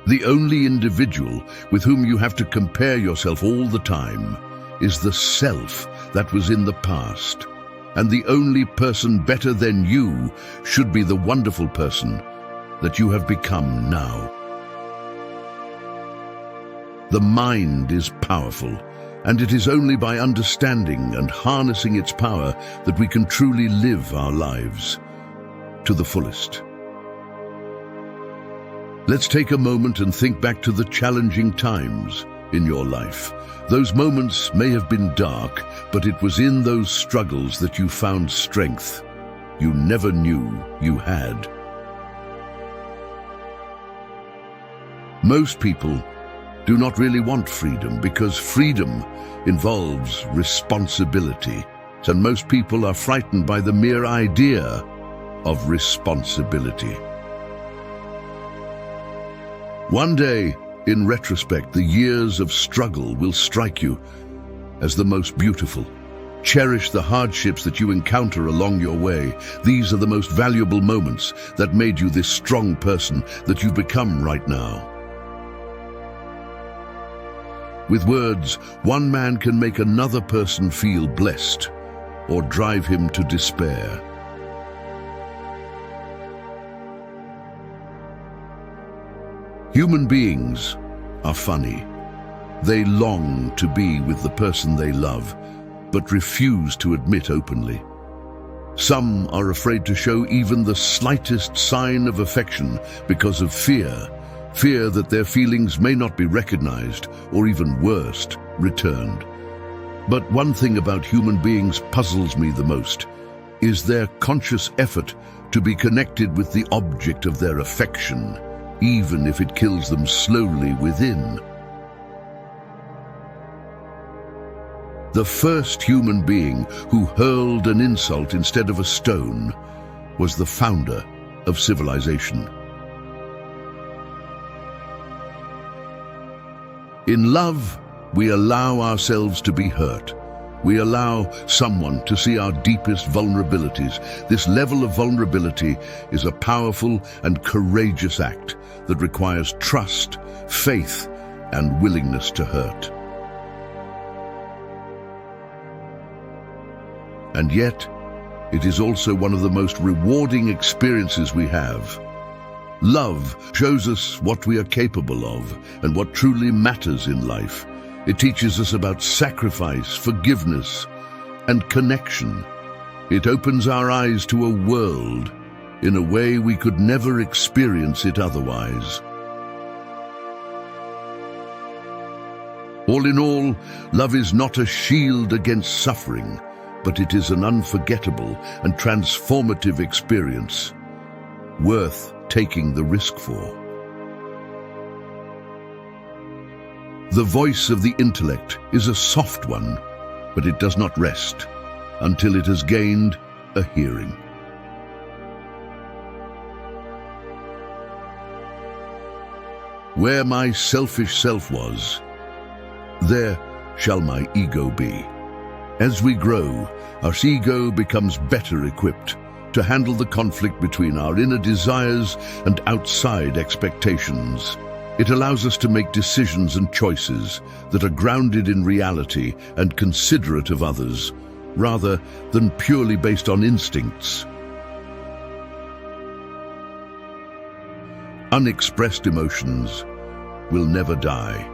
The only individual with whom you have to compare yourself all the time is the self that was in the past. And the only person better than you should be the wonderful person that you have become now. The mind is powerful, and it is only by understanding and harnessing its power that we can truly live our lives to the fullest. Let's take a moment and think back to the challenging times in your life. Those moments may have been dark, but it was in those struggles that you found strength you never knew you had. Most people do not really want freedom because freedom involves responsibility, and most people are frightened by the mere idea of responsibility. One day, in retrospect, the years of struggle will strike you as the most beautiful. Cherish the hardships that you encounter along your way. These are the most valuable moments that made you this strong person that you've become right now. With words, one man can make another person feel blessed or drive him to despair. Human beings are funny. They long to be with the person they love, but refuse to admit openly. Some are afraid to show even the slightest sign of affection because of fear that their feelings may not be recognized or, even worse, returned. But one thing about human beings puzzles me the most is their conscious effort to be connected with the object of their affection, even if it kills them slowly within. The first human being who hurled an insult instead of a stone was the founder of civilization. In love, we allow ourselves to be hurt. We allow someone to see our deepest vulnerabilities. This level of vulnerability is a powerful and courageous act that requires trust, faith, and willingness to hurt. And yet, it is also one of the most rewarding experiences we have. Love shows us what we are capable of and what truly matters in life. It teaches us about sacrifice, forgiveness, and connection. It opens our eyes to a world in a way we could never experience it otherwise. All in all, love is not a shield against suffering, but it is an unforgettable and transformative experience, worth taking the risk for. The voice of the intellect is a soft one, but it does not rest until it has gained a hearing. Where my selfish self was, there shall my ego be. As we grow, our ego becomes better equipped to handle the conflict between our inner desires and outside expectations. It allows us to make decisions and choices that are grounded in reality and considerate of others, rather than purely based on instincts. Unexpressed emotions will never die.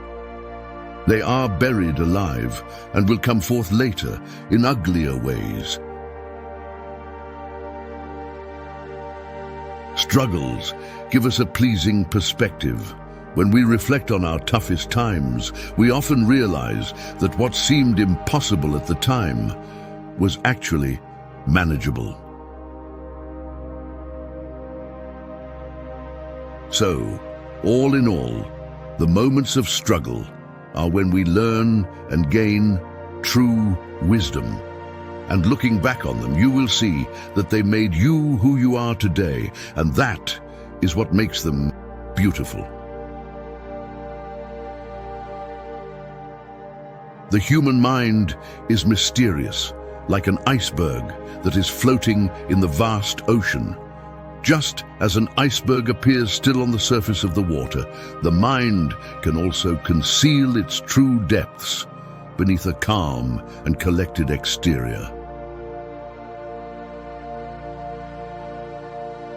They are buried alive and will come forth later in uglier ways. Struggles give us a pleasing perspective. When we reflect on our toughest times, we often realize that what seemed impossible at the time was actually manageable. So, all in all, the moments of struggle are when we learn and gain true wisdom. And looking back on them, you will see that they made you who you are today, and that is what makes them beautiful. The human mind is mysterious, like an iceberg that is floating in the vast ocean. Just as an iceberg appears still on the surface of the water, the mind can also conceal its true depths beneath a calm and collected exterior.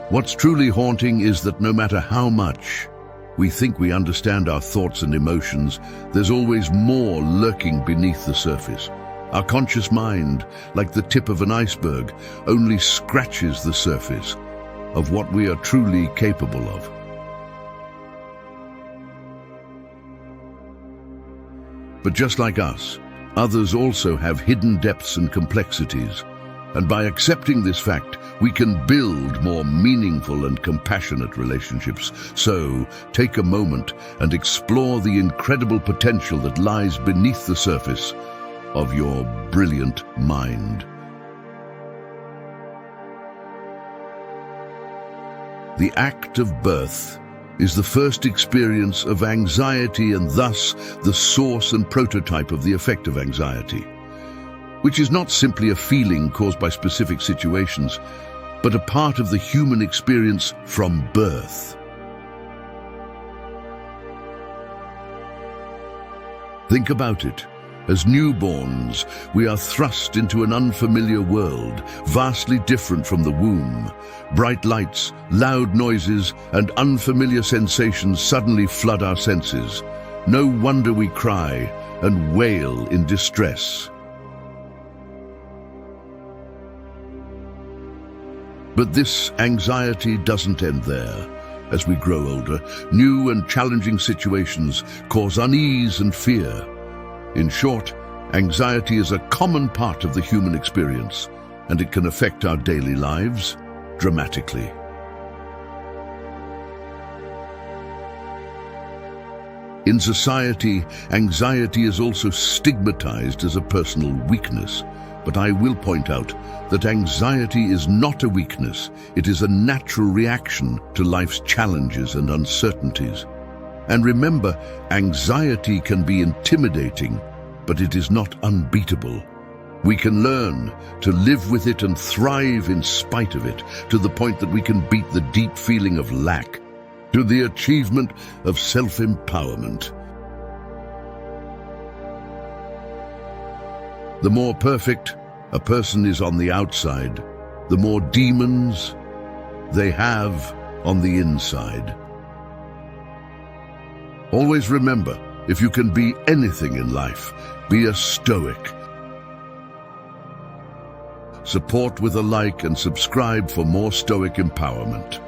What's truly haunting is that no matter how much we think we understand our thoughts and emotions, there's always more lurking beneath the surface. Our conscious mind, like the tip of an iceberg, only scratches the surface of what we are truly capable of. But just like us, others also have hidden depths and complexities. And by accepting this fact, we can build more meaningful and compassionate relationships. So, take a moment and explore the incredible potential that lies beneath the surface of your brilliant mind. The act of birth is the first experience of anxiety and thus the source and prototype of the effect of anxiety, which is not simply a feeling caused by specific situations, but a part of the human experience from birth. Think about it. As newborns, we are thrust into an unfamiliar world, vastly different from the womb. Bright lights, loud noises, and unfamiliar sensations suddenly flood our senses. No wonder we cry and wail in distress. But this anxiety doesn't end there. As we grow older, new and challenging situations cause unease and fear. In short, anxiety is a common part of the human experience, and it can affect our daily lives dramatically. In society, anxiety is also stigmatized as a personal weakness. But I will point out that anxiety is not a weakness. It is a natural reaction to life's challenges and uncertainties. And remember, anxiety can be intimidating, but it is not unbeatable. We can learn to live with it and thrive in spite of it, to the point that we can beat the deep feeling of lack, to the achievement of self-empowerment. The more perfect a person is on the outside, the more demons they have on the inside. Always remember, if you can be anything in life, be a Stoic. Support with a like and subscribe for more Stoic empowerment.